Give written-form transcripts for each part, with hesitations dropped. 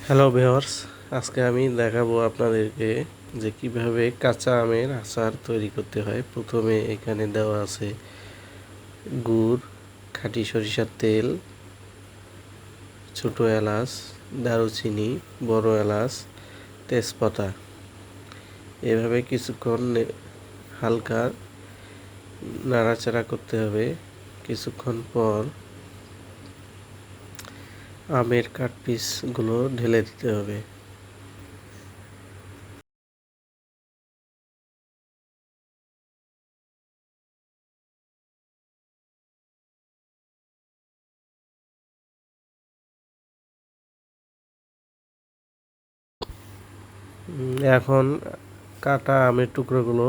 Hello viewers, আজকে আমি দেখাবো আপনাদেরকে যে কিভাবে কাঁচা আমের আচার তৈরি করতে হয়। প্রথমে এখানে দেওয়া আছে গুড়, খাঁটি সরিষার তেল, ছোটো এলাচ, দারুচিনি, বড় এলাচ, তেজপাতা। এভাবে কিছুক্ষণ হালকা নাড়াচাড়া করতে হবে। কিছুক্ষণ পর আমের কাট পিসগুলো ঢেলে দিতে হবে। এখন কাটা আমের টুকরোগুলো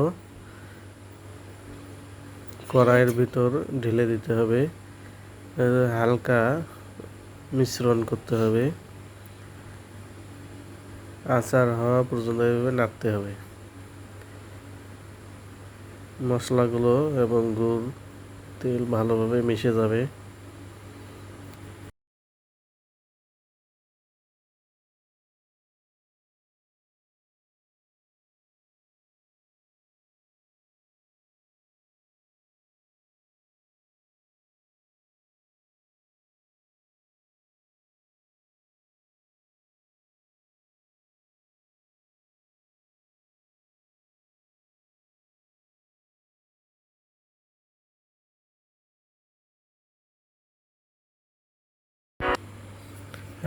কড়াইয়ের ভিতর ঢেলে দিতে হবে। হালকা মিশ্রণ করতে হবে। আচার হওয়া পর্যন্ত এভাবে নাড়তে হবে। মশলাগুলো এবং গুড় তেল ভালোভাবে মিশে যাবে।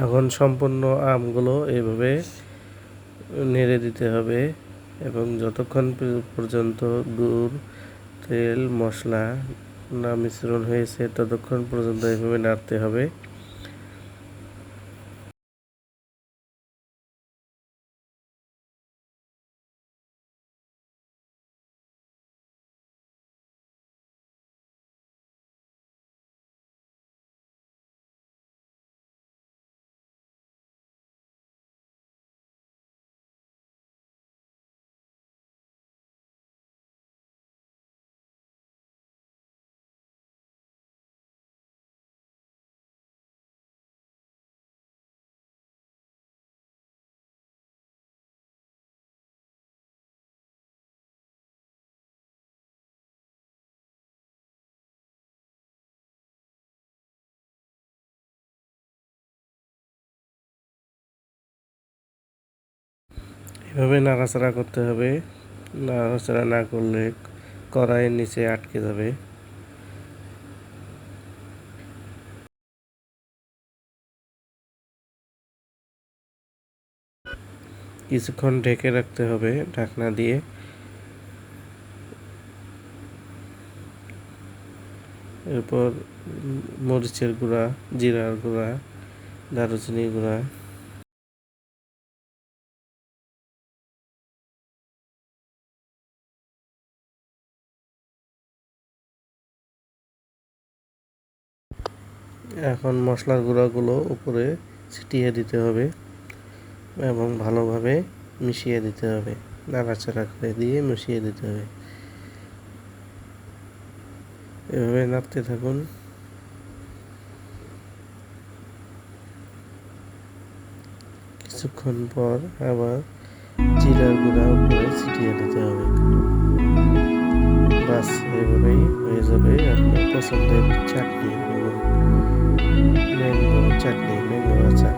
এখন সম্পূর্ণ আমগুলো এইভাবে নেড়ে দিতে হবে এবং যতক্ষণ পর্যন্ত গুড় তেল মশলা না মিশ্রণ হয়েছে ততক্ষণ পর্যন্ত এইভাবে নাড়তে হবে। এভাবে নাড়াচাড়া করতে হবে। নাড়াচাড়া না করলে কড়াইয়ের নিচে আটকে যাবে। কিছুক্ষণ ঢেকে রাখতে হবে ঢাকনা দিয়ে। এরপর মরিচের গুঁড়া, জিরার গুঁড়া, দারুচিনির গুঁড়া, এখন মশলার গুঁড়াগুলো উপরে ছিটিয়ে দিতে হবে এবং ভালোভাবে মিশিয়ে দিতে হবে। নাড়াচাড়া করে দিয়ে মিশিয়ে দিতে হবে। এভাবে নাড়তে থাকুন। কিছুক্ষণ পর আবার জিরার গুঁড়া উপরে ছিটিয়ে দিতে হবে। বাস, এভাবেই হয়ে যাবে আপনার পছন্দের চাটনি এবং ম্যাঙ্গো আচার।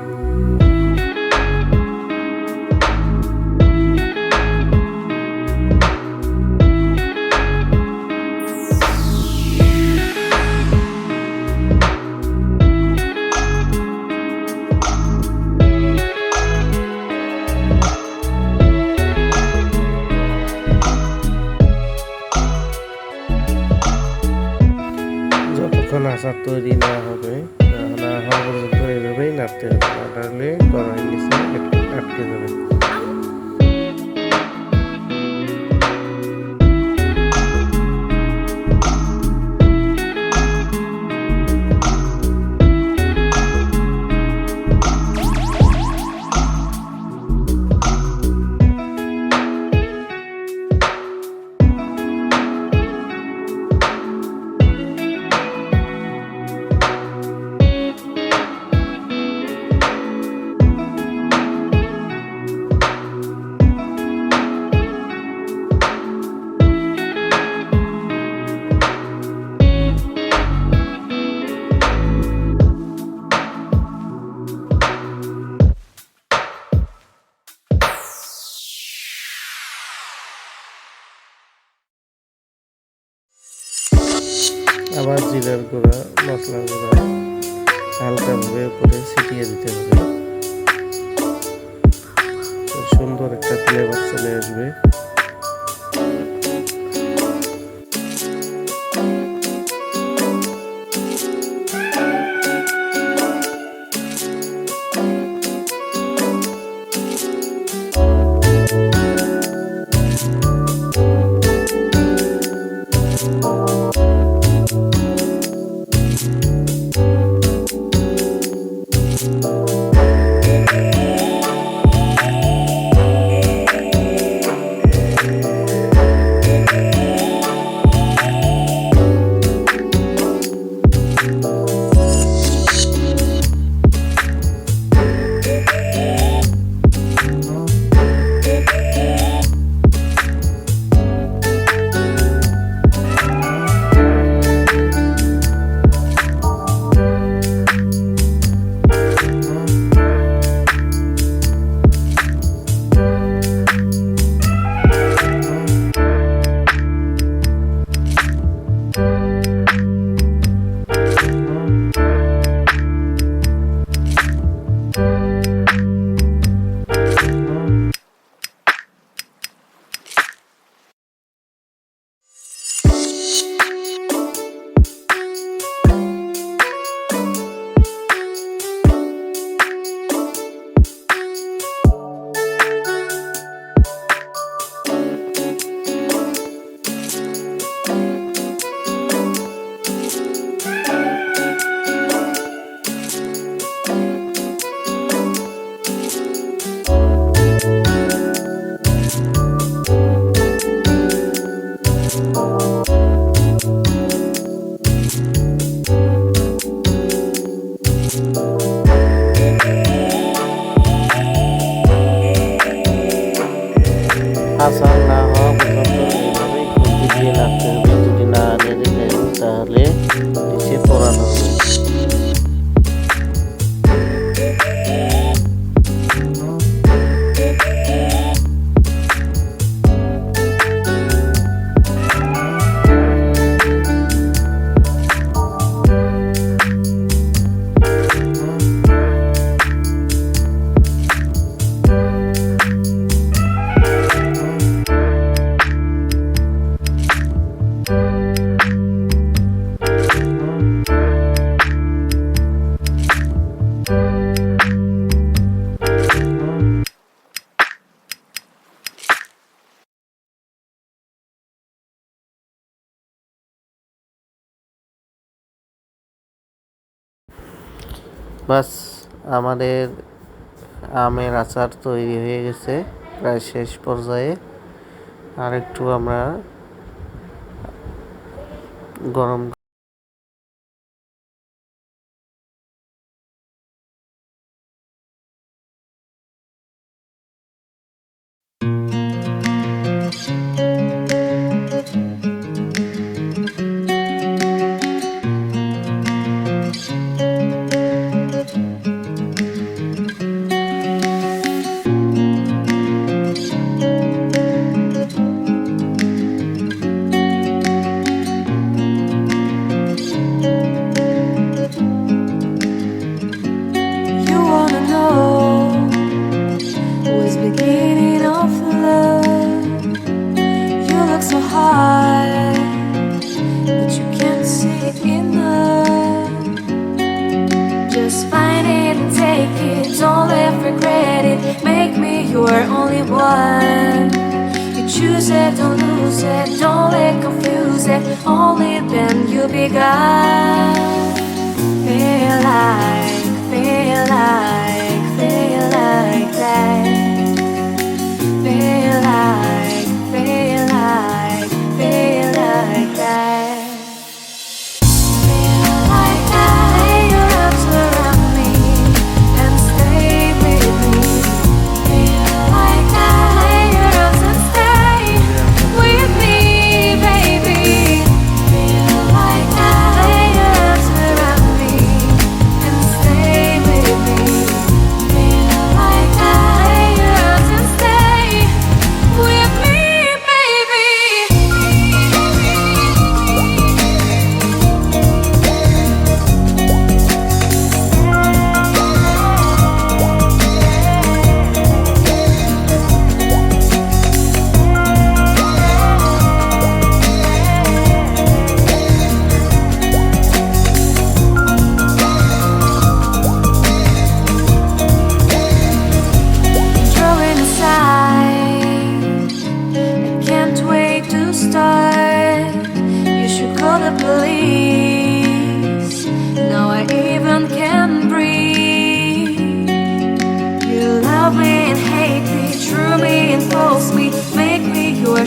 যতক্ষণ আচার তৈরি না হবে না হওয়া পর্যন্ত এভাবেই নাড়তে হবে। না নাড়লে কড়াইয়ের নিচে আটকে যাবে। আবার জিরার গুঁড়া, মশলার গুঁড়া হালকাভাবে উপরে ছিটিয়ে দিতে হবে। তো সুন্দর একটা ফ্লেভার চলে আসবে। আচার না হওয়া পর্যন্ত এইভাবেই খুন্তি দিয়ে নাড়তে হবে। যদি না নেড়ে দেন তাহলে নিচে পোড়ানো হবে। বাস, আমাদের আমের আচার তৈরি হয়ে গেছে প্রায় শেষ পর্যায়ে। আর একটু আমরা গরম you're only one. You choose it, don't lose it, don't let confuse it. Only then you begun. Feel like, feel like, feel like that. Feel like, feel like, feel like that.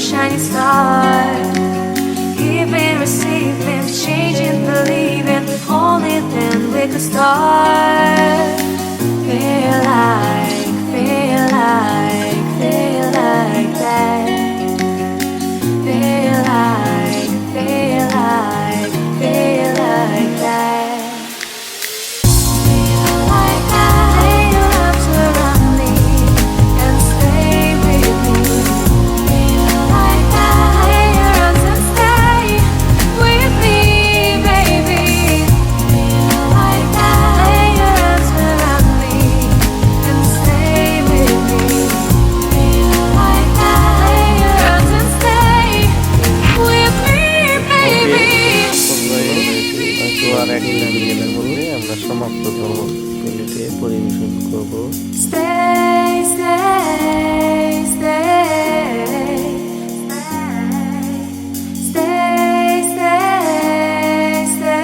shining star. Giving, receiving, changing, believing. Only then we could start. Feel like that. Feel like that. Feel like that. Lay your arms around me and stay with me. Feel like that. Lay your arms and stay with me, baby. Feel like that. Lay your arms around me and stay with me. Feel like that. Lay your arms and stay with me, baby. আর এক মিনিটের মধ্যে আমরা সমাপ্ত করব, প্লেটে পরিবেশন করব। Stay, stay, stay, stay, stay,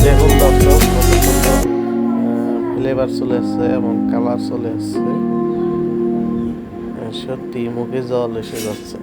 দেখুন দর্শক, কত সুন্দর ফ্লেভার চলে আসছে এবং কালার চলে আসছে, সত্যি মুখে জল এসে যাচ্ছে।